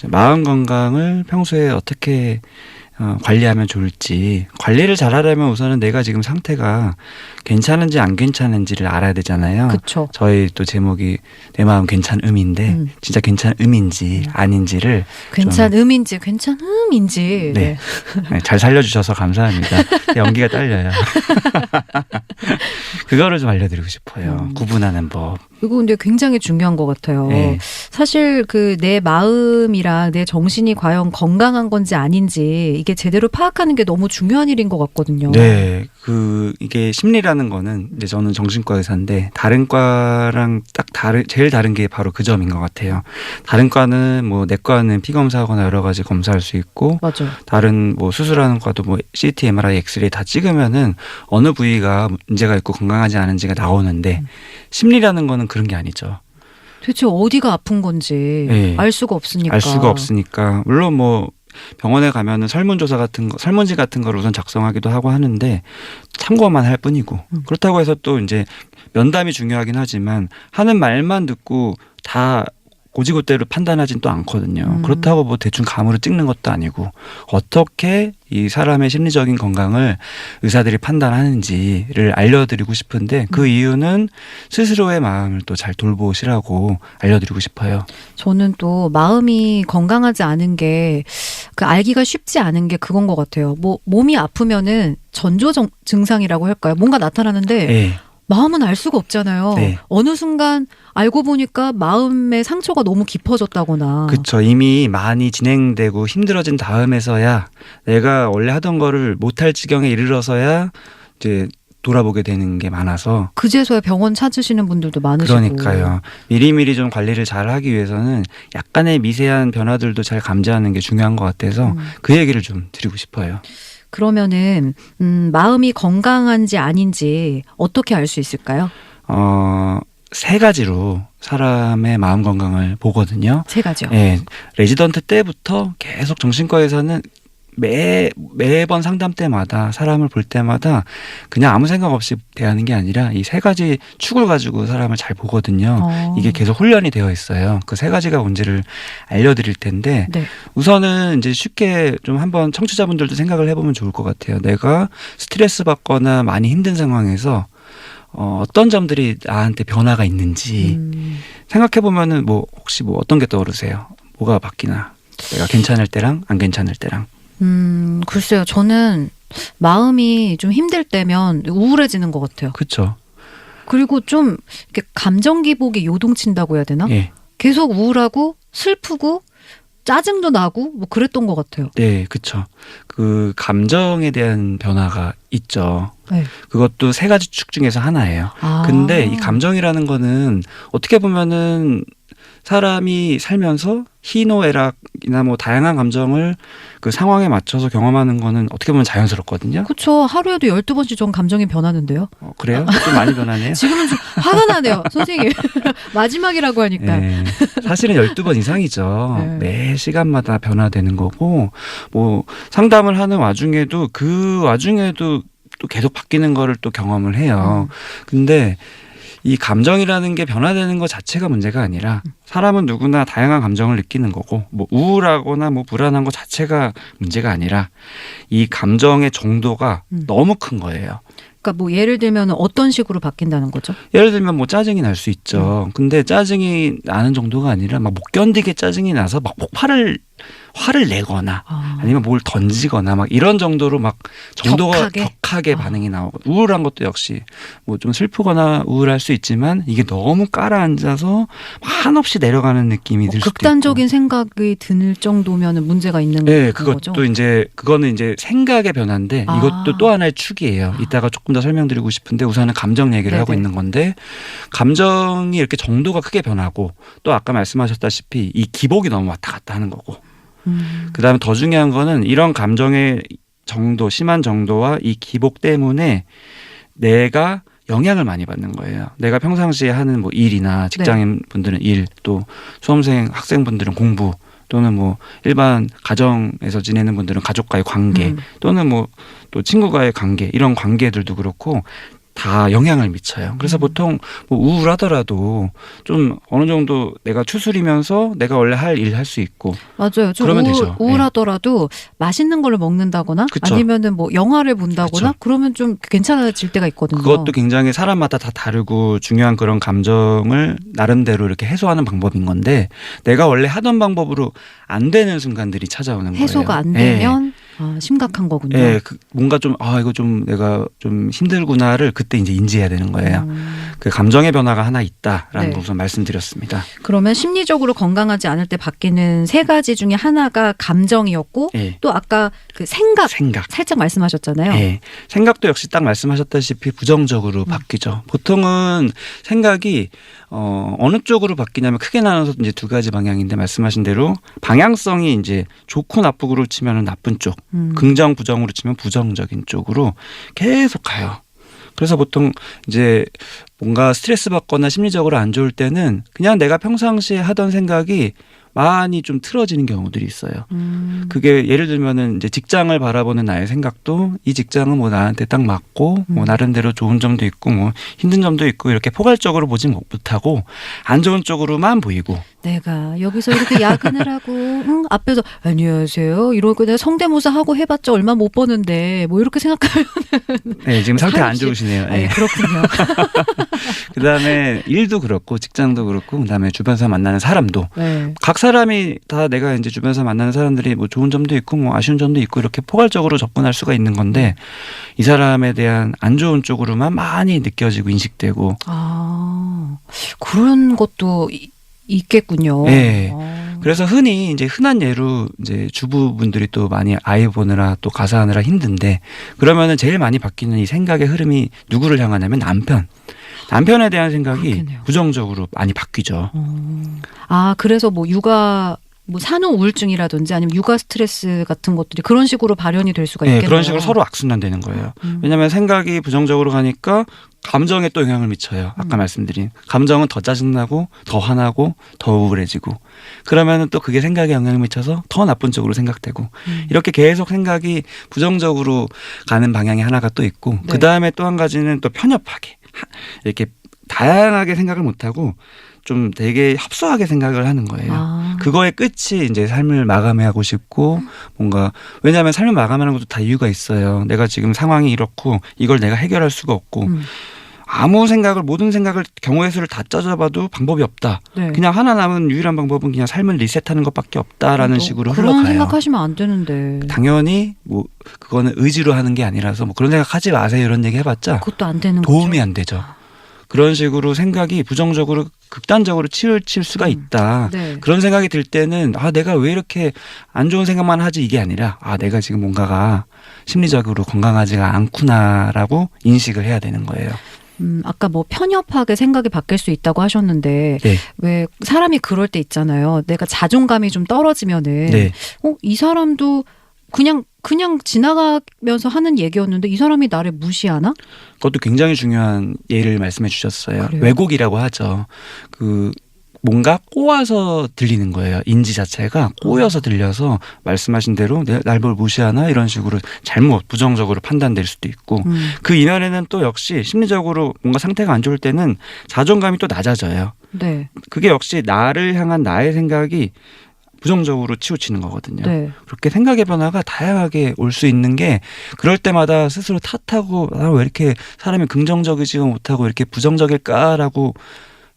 마음 건강을 평소에 어떻게 관리하면 좋을지. 관리를 잘하려면 우선은 내가 지금 상태가 괜찮은지 안 괜찮은지를 알아야 되잖아요. 그쵸. 저희 또 제목이 내 마음 괜찮음인데 진짜 괜찮음인지 아닌지를 괜찮음인지 괜찮음인지 네. 네, 잘 살려주셔서 감사합니다. 연기가 딸려요. 그거를 좀 알려드리고 싶어요. 구분하는 법. 이거 근데 굉장히 중요한 것 같아요. 네. 사실 그 내 마음이랑 내 정신이 과연 건강한 건지 아닌지 이게 제대로 파악하는 게 너무 중요한 일인 것 같거든요. 네, 이게 심리라는 거는 이제 저는 정신과 의사인데 다른 과랑 딱 제일 다른 게 바로 그 점인 것 같아요. 다른 과는 뭐 내과는 피 검사하거나 여러 가지 검사할 수 있고, 맞아요. 다른 뭐 수술하는 과도 뭐 CT, MRI, 엑스레이 다 찍으면은 어느 부위가 문제가 있고 건강하지 않은지가 나오는데 심리라는 거는 그런 게 아니죠. 대체 어디가 아픈 건지 네. 알 수가 없으니까. 알 수가 없으니까. 물론 뭐 병원에 가면은 설문조사 같은 거, 설문지 같은 걸 우선 작성하기도 하고 하는데 참고만 할 뿐이고. 그렇다고 해서 또 이제 면담이 중요하긴 하지만 하는 말만 듣고 다 고지고대로 판단하진 또 않거든요. 그렇다고 뭐 대충 감으로 찍는 것도 아니고 어떻게 이 사람의 심리적인 건강을 의사들이 판단하는지를 알려드리고 싶은데 그 이유는 스스로의 마음을 또 잘 돌보시라고 알려드리고 싶어요. 저는 또 마음이 건강하지 않은 게 그 알기가 쉽지 않은 게 그건 것 같아요. 뭐 몸이 아프면은 전조 증상이라고 할까요? 뭔가 나타나는데 네. 마음은 알 수가 없잖아요. 네. 어느 순간 알고 보니까 마음의 상처가 너무 깊어졌다거나. 그렇죠. 이미 많이 진행되고 힘들어진 다음에서야 내가 원래 하던 거를 못할 지경에 이르러서야 이제 돌아보게 되는 게 많아서. 그제서야 병원 찾으시는 분들도 많으시고. 그러니까요. 미리미리 좀 관리를 잘 하기 위해서는 약간의 미세한 변화들도 잘 감지하는 게 중요한 것 같아서 그 얘기를 좀 드리고 싶어요. 그러면은 마음이 건강한지 아닌지 어떻게 알 수 있을까요? 세 가지로 사람의 마음 건강을 보거든요. 세 가지요. 네, 레지던트 때부터 계속 정신과에서는 매번 상담 때마다 사람을 볼 때마다 그냥 아무 생각 없이 대하는 게 아니라 이 세 가지 축을 가지고 사람을 잘 보거든요. 이게 계속 훈련이 되어 있어요. 그 세 가지가 뭔지를 알려드릴 텐데 네. 우선은 이제 쉽게 좀 한번 청취자분들도 생각을 해보면 좋을 것 같아요. 내가 스트레스 받거나 많이 힘든 상황에서 어떤 점들이 나한테 변화가 있는지 생각해보면은 뭐 혹시 뭐 어떤 게 떠오르세요? 뭐가 바뀌나? 내가 괜찮을 때랑 안 괜찮을 때랑. 글쎄요. 저는 마음이 좀 힘들 때면 우울해지는 것 같아요. 그렇죠. 그리고 좀 이렇게 감정 기복이 요동친다고 해야 되나? 예. 계속 우울하고 슬프고 짜증도 나고 뭐 그랬던 것 같아요. 네, 그렇죠. 그 감정에 대한 변화가 있죠. 네. 그것도 세 가지 축 중에서 하나예요. 근데 이 감정이라는 거는 어떻게 보면은 사람이 살면서 희노애락이나 뭐 다양한 감정을 그 상황에 맞춰서 경험하는 거는 어떻게 보면 자연스럽거든요. 그렇죠. 하루에도 12번씩 전 감정이 변하는데요. 그래요? 좀 많이 변하네요. 지금은 좀 화가 나네요. 선생님. 마지막이라고 하니까. 네, 사실은 12번 이상이죠. 네. 매 시간마다 변화되는 거고 뭐 상담을 하는 와중에도 또 계속 바뀌는 거를 또 경험을 해요. 근데 이 감정이라는 게 변화되는 것 자체가 문제가 아니라 사람은 누구나 다양한 감정을 느끼는 거고 뭐 우울하거나 뭐 불안한 것 자체가 문제가 아니라 이 감정의 정도가 너무 큰 거예요. 그러니까 뭐 예를 들면 어떤 식으로 바뀐다는 거죠? 예를 들면 뭐 짜증이 날 수 있죠. 근데 짜증이 나는 정도가 아니라 막 못 견디게 짜증이 나서 막 화를 내거나 아니면 뭘 던지거나 막 이런 정도로 막 정도가 격하게 반응이 나오고 우울한 것도 역시 뭐 좀 슬프거나 우울할 수 있지만 이게 너무 깔아앉아서 한없이 내려가는 느낌이 들 수도 있고. 극단적인 생각이 들 정도면 문제가 있는 네, 거죠? 그것도 그거는 이제 생각의 변화인데 이것도 또 하나의 축이에요. 이따가 조금 더 설명드리고 싶은데 우선은 감정 얘기를 하고 있는 건데 감정이 이렇게 정도가 크게 변하고 또 아까 말씀하셨다시피 이 기복이 너무 왔다 갔다 하는 거고 그다음에 더 중요한 거는 이런 감정의 정도, 심한 정도와 이 기복 때문에 내가 영향을 많이 받는 거예요. 내가 평상시에 하는 뭐 일이나 직장인 분들은 일, 또 수험생, 학생분들은 공부, 또는 뭐 일반 가정에서 지내는 분들은 가족과의 관계, 또는 뭐 또 친구과의 관계, 이런 관계들도 그렇고 다 영향을 미쳐요. 그래서 보통 뭐 우울하더라도 좀 어느 정도 내가 추스리면서 내가 원래 할 일 할 수 있고 맞아요. 좀 그러면 되죠. 우울하더라도 맛있는 걸 먹는다거나 그쵸. 아니면은 뭐 영화를 본다거나 그쵸. 그러면 좀 괜찮아질 때가 있거든요. 그것도 굉장히 사람마다 다 다르고 중요한 그런 감정을 나름대로 이렇게 해소하는 방법인 건데 내가 원래 하던 방법으로 안 되는 순간들이 찾아오는 거예요. 해소가 안 되면 심각한 거군요. 예, 뭔가 좀 이거 좀 내가 좀 힘들구나를 그때 이제 인지해야 되는 거예요. 그 감정의 변화가 하나 있다라는 네. 걸 우선 말씀드렸습니다. 그러면 심리적으로 건강하지 않을 때 바뀌는 세 가지 중에 하나가 감정이었고 예. 또 아까 그 생각 살짝 말씀하셨잖아요. 예. 생각도 역시 딱 말씀하셨다시피 부정적으로 바뀌죠. 보통은 생각이 어느 쪽으로 바뀌냐면 크게 나눠서 이제 두 가지 방향인데 말씀하신 대로 방향성이 이제 좋고 나쁘고로 치면은 나쁜 쪽, 긍정 부정으로 치면 부정적인 쪽으로 계속 가요. 그래서 보통 이제 뭔가 스트레스 받거나 심리적으로 안 좋을 때는 그냥 내가 평상시에 하던 생각이 많이 좀 틀어지는 경우들이 있어요. 그게 예를 들면은 이제 직장을 바라보는 나의 생각도 이 직장은 뭐 나한테 딱 맞고 뭐 나름대로 좋은 점도 있고 뭐 힘든 점도 있고 이렇게 포괄적으로 보지 못하고 안 좋은 쪽으로만 보이고 내가 여기서 이렇게 야근을 하고 앞에서 안녕하세요 이러고 내가 성대모사 하고 해봤자 얼마 못 버는데 뭐 이렇게 생각하면 네, 지금 상태 안 좋으시네요. 네. 그렇군요. 그다음에 일도 그렇고 직장도 그렇고 그다음에 주변에서 만나는 사람도 네. 각 사람이 다 내가 이제 주변에서 만나는 사람들이 뭐 좋은 점도 있고 뭐 아쉬운 점도 있고 이렇게 포괄적으로 접근할 수가 있는 건데 이 사람에 대한 안 좋은 쪽으로만 많이 느껴지고 인식되고 그런 것도 있겠군요. 네. 그래서 흔히 이제 흔한 예로 이제 주부분들이 또 많이 아이 보느라 또 가사하느라 힘든데 그러면은 제일 많이 바뀌는 이 생각의 흐름이 누구를 향하냐면 남편에 대한 생각이 그렇겠네요. 부정적으로 많이 바뀌죠. 그래서 뭐 육아 뭐 산후 우울증이라든지 아니면 육아 스트레스 같은 것들이 그런 식으로 발현이 될 수가 있겠네요. 그런 식으로 서로 악순환되는 거예요. 왜냐하면 생각이 부정적으로 가니까 감정에 또 영향을 미쳐요. 아까 말씀드린 감정은 더 짜증나고 더 화나고 더 우울해지고 그러면은 또 그게 생각에 영향을 미쳐서 더 나쁜 쪽으로 생각되고 이렇게 계속 생각이 부정적으로 가는 방향이 하나가 또 있고 네. 그 다음에 또 한 가지는 또 편협하게 이렇게 다양하게 생각을 못하고 좀 되게 협소하게 생각을 하는 거예요. 그거의 끝이 이제 삶을 마감하고 싶고 뭔가 왜냐하면 삶을 마감하는 것도 다 이유가 있어요. 내가 지금 상황이 이렇고 이걸 내가 해결할 수가 없고 모든 생각을 경우의 수를 다 짜져봐도 방법이 없다. 네. 그냥 하나 남은 유일한 방법은 그냥 삶을 리셋하는 것밖에 없다라는 식으로 그런 흘러가요. 생각하시면 안 되는데. 당연히 뭐 그거는 의지로 하는 게 아니라서 뭐 그런 생각하지 마세요 이런 얘기 해봤자 그것도 안 되는 도움이 거죠. 안 되죠. 그런 식으로 생각이 부정적으로 극단적으로 치우칠 수가 있다. 네. 그런 생각이 들 때는 내가 왜 이렇게 안 좋은 생각만 하지 이게 아니라 내가 지금 뭔가가 심리적으로 건강하지가 않구나라고 인식을 해야 되는 거예요. 아까 뭐 편협하게 생각이 바뀔 수 있다고 하셨는데 네. 왜 사람이 그럴 때 있잖아요. 내가 자존감이 좀 떨어지면은 네. 이 사람도 그냥 지나가면서 하는 얘기였는데 이 사람이 나를 무시하나? 그것도 굉장히 중요한 예를 말씀해 주셨어요. 그래요? 왜곡이라고 하죠. 뭔가 꼬아서 들리는 거예요. 인지 자체가 꼬여서 들려서 말씀하신 대로 날 뭘 무시하나 이런 식으로 잘못 부정적으로 판단될 수도 있고 그 이면에는 또 역시 심리적으로 뭔가 상태가 안 좋을 때는 자존감이 또 낮아져요. 네. 그게 역시 나를 향한 나의 생각이 부정적으로 치우치는 거거든요. 네. 그렇게 생각의 변화가 다양하게 올 수 있는 게 그럴 때마다 스스로 탓하고 왜 이렇게 사람이 긍정적이지가 못하고 이렇게 부정적일까라고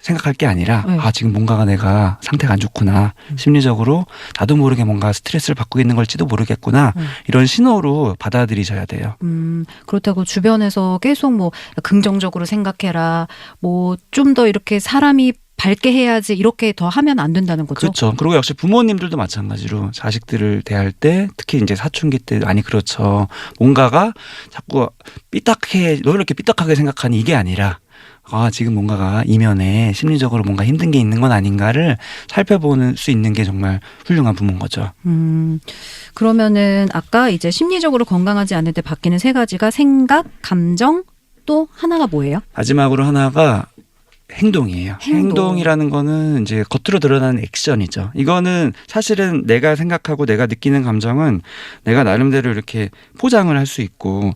생각할 게 아니라 네. 지금 뭔가가 내가 상태가 안 좋구나. 심리적으로 나도 모르게 뭔가 스트레스를 받고 있는 걸지도 모르겠구나. 이런 신호로 받아들이셔야 돼요. 그렇다고 주변에서 계속 뭐 긍정적으로 생각해라. 뭐 좀 더 이렇게 사람이 밝게 해야지 이렇게 더 하면 안 된다는 거죠. 그렇죠. 그리고 역시 부모님들도 마찬가지로 자식들을 대할 때 특히 이제 사춘기 때 많이 그렇죠. 뭔가가 자꾸 너 이렇게 삐딱하게 생각하니 이게 아니라 지금 뭔가가 이면에 심리적으로 뭔가 힘든 게 있는 건 아닌가를 살펴보는 수 있는 게 정말 훌륭한 부모인 거죠. 그러면은 아까 이제 심리적으로 건강하지 않을 때 바뀌는 세 가지가 생각, 감정, 또 하나가 뭐예요? 마지막으로 하나가 행동이에요. 행동. 행동이라는 거는 이제 겉으로 드러나는 액션이죠. 이거는 사실은 내가 생각하고 내가 느끼는 감정은 내가 나름대로 이렇게 포장을 할 수 있고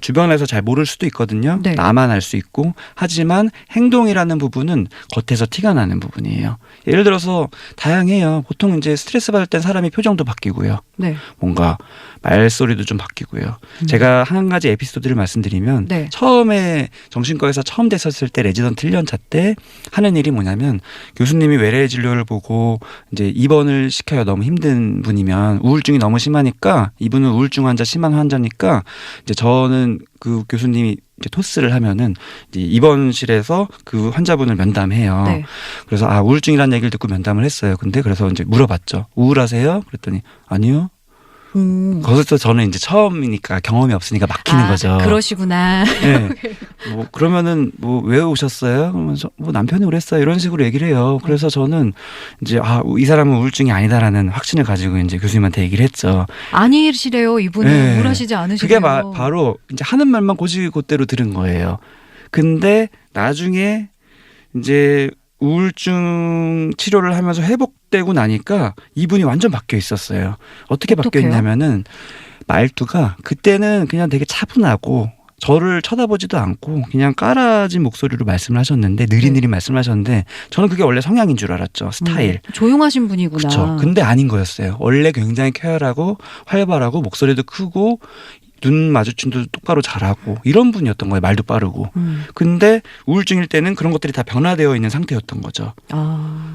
주변에서 잘 모를 수도 있거든요. 네. 나만 알 수 있고. 하지만 행동이라는 부분은 겉에서 티가 나는 부분이에요. 예를 들어서 다양해요. 보통 이제 스트레스 받을 땐 사람이 표정도 바뀌고요. 네. 뭔가 말소리도 좀 바뀌고요. 제가 한 가지 에피소드를 말씀드리면 네. 처음에 정신과에서 처음 됐었을 때 레지던트 1년차 때 하는 일이 뭐냐면 교수님이 외래 진료를 보고 이제 입원을 시켜요. 너무 힘든 분이면 우울증이 너무 심하니까 이분은 우울증 환자 심한 환자니까 이제 저는 그 교수님이 이제 토스를 하면은 이제 입원실에서 그 환자분을 면담해요. 네. 그래서 우울증이라는 얘기를 듣고 면담을 했어요. 근데 그래서 이제 물어봤죠. 우울하세요? 그랬더니 아니요. 거기서 저는 이제 처음이니까 경험이 없으니까 막히는 거죠. 그러시구나. 네. 뭐 그러면은 뭐 왜 오셨어요? 그러면서 뭐 남편이 그랬어요. 이런 식으로 얘기를 해요. 그래서 저는 이제 이 사람은 우울증이 아니다라는 확신을 가지고 이제 교수님한테 얘기를 했죠. 아니시래요. 이분은 네. 우울하시지 않으시래요. 그게 바로 이제 하는 말만 곧대로 들은 거예요. 근데 나중에 이제 우울증 치료를 하면서 회복되고 나니까 이분이 완전 바뀌어 있었어요. 어떻게 바뀌어 어떡해요? 있냐면은 말투가 그때는 그냥 되게 차분하고 저를 쳐다보지도 않고 그냥 깔아진 목소리로 말씀을 하셨는데 느릿느릿 말씀을 하셨는데 저는 그게 원래 성향인 줄 알았죠. 스타일. 조용하신 분이구나. 그렇죠. 근데 아닌 거였어요. 원래 굉장히 쾌활하고 활발하고 목소리도 크고 눈 마주침도 똑바로 잘하고 이런 분이었던 거예요. 말도 빠르고. 근데 우울증일 때는 그런 것들이 다 변화되어 있는 상태였던 거죠.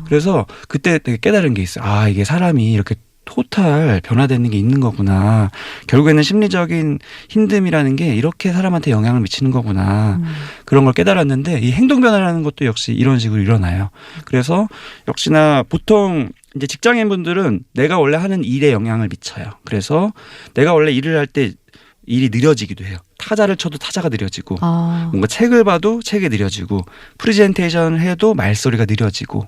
그래서 그때 되게 깨달은 게 있어요. 이게 사람이 이렇게 토탈 변화되는 게 있는 거구나. 결국에는 심리적인 힘듦이라는 게 이렇게 사람한테 영향을 미치는 거구나. 그런 걸 깨달았는데 이 행동 변화라는 것도 역시 이런 식으로 일어나요. 그래서 역시나 보통 이제 직장인분들은 내가 원래 하는 일에 영향을 미쳐요. 그래서 내가 원래 일을 할 때 일이 느려지기도 해요. 타자를 쳐도 타자가 느려지고 뭔가 책을 봐도 책이 느려지고 프레젠테이션을 해도 말소리가 느려지고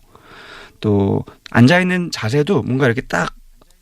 또 앉아있는 자세도 뭔가 이렇게 딱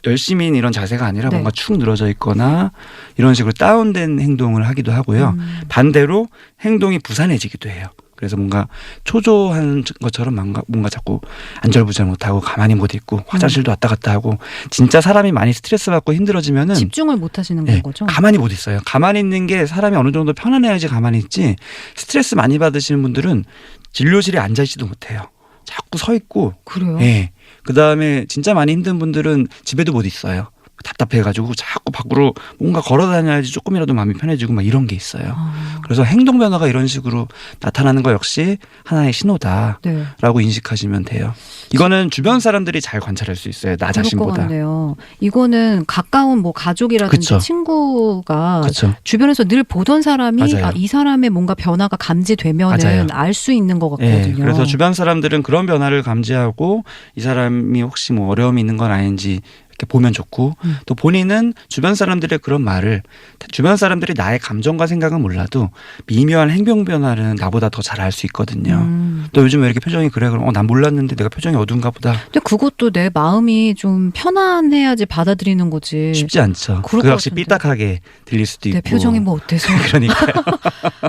열심히 이런 자세가 아니라 네. 뭔가 축 늘어져 있거나 이런 식으로 다운된 행동을 하기도 하고요. 반대로 행동이 부산해지기도 해요. 그래서 뭔가 초조한 것처럼 뭔가 자꾸 안절부절 못하고 가만히 못 있고 화장실도 왔다 갔다 하고 진짜 사람이 많이 스트레스 받고 힘들어지면은 집중을 못 하시는 건 거죠? 가만히 못 있어요. 가만히 있는 게 사람이 어느 정도 편안해야지 가만히 있지 스트레스 많이 받으시는 분들은 진료실에 앉아 있지도 못해요. 자꾸 서 있고. 그래요? 예. 그다음에 진짜 많이 힘든 분들은 집에도 못 있어요. 답답해가지고 자꾸 밖으로 뭔가 걸어 다녀야지 조금이라도 마음이 편해지고 막 이런 게 있어요. 그래서 행동 변화가 이런 식으로 나타나는 거 역시 하나의 신호다라고 네. 인식하시면 돼요. 이거는 주변 사람들이 잘 관찰할 수 있어요. 나 그럴 것 자신보다. 같네요. 이거는 가까운 뭐 가족이라든지 그쵸. 친구가 그렇죠. 주변에서 늘 보던 사람이 맞아요. 이 사람의 뭔가 변화가 감지되면은 알 수 있는 것 같거든요. 네, 그래서 주변 사람들은 그런 변화를 감지하고 이 사람이 혹시 뭐 어려움이 있는 건 아닌지 이렇게 보면 좋고 또 본인은 주변 사람들의 그런 말을 주변 사람들이 나의 감정과 생각은 몰라도 미묘한 행동 변화는 나보다 더 잘 알 수 있거든요. 또 요즘 왜 이렇게 표정이 그래? 그럼 난 몰랐는데 내가 표정이 어두운가 보다. 근데 그것도 내 마음이 좀 편안해야지 받아들이는 거지. 쉽지 않죠. 그럴 그 것 역시 같은데. 삐딱하게 들릴 수도 있고. 내 표정이 뭐 어때서? 그러니까요.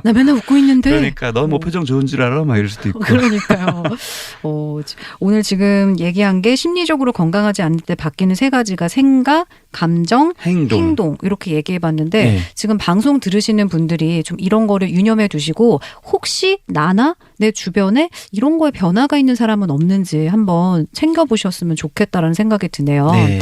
나 맨날 웃고 있는데. 그러니까 너 뭐 표정 좋은 줄 알아? 막 이럴 수도 있고. 그러니까요. 오늘 지금 얘기한 게 심리적으로 건강하지 않을 때 바뀌는 세 가지가 생각, 감정, 행동 이렇게 얘기해봤는데 네. 지금 방송 들으시는 분들이 좀 이런 거를 유념해 두시고 혹시 나나 내 주변에 이런 거에 변화가 있는 사람은 없는지 한번 챙겨보셨으면 좋겠다라는 생각이 드네요. 네.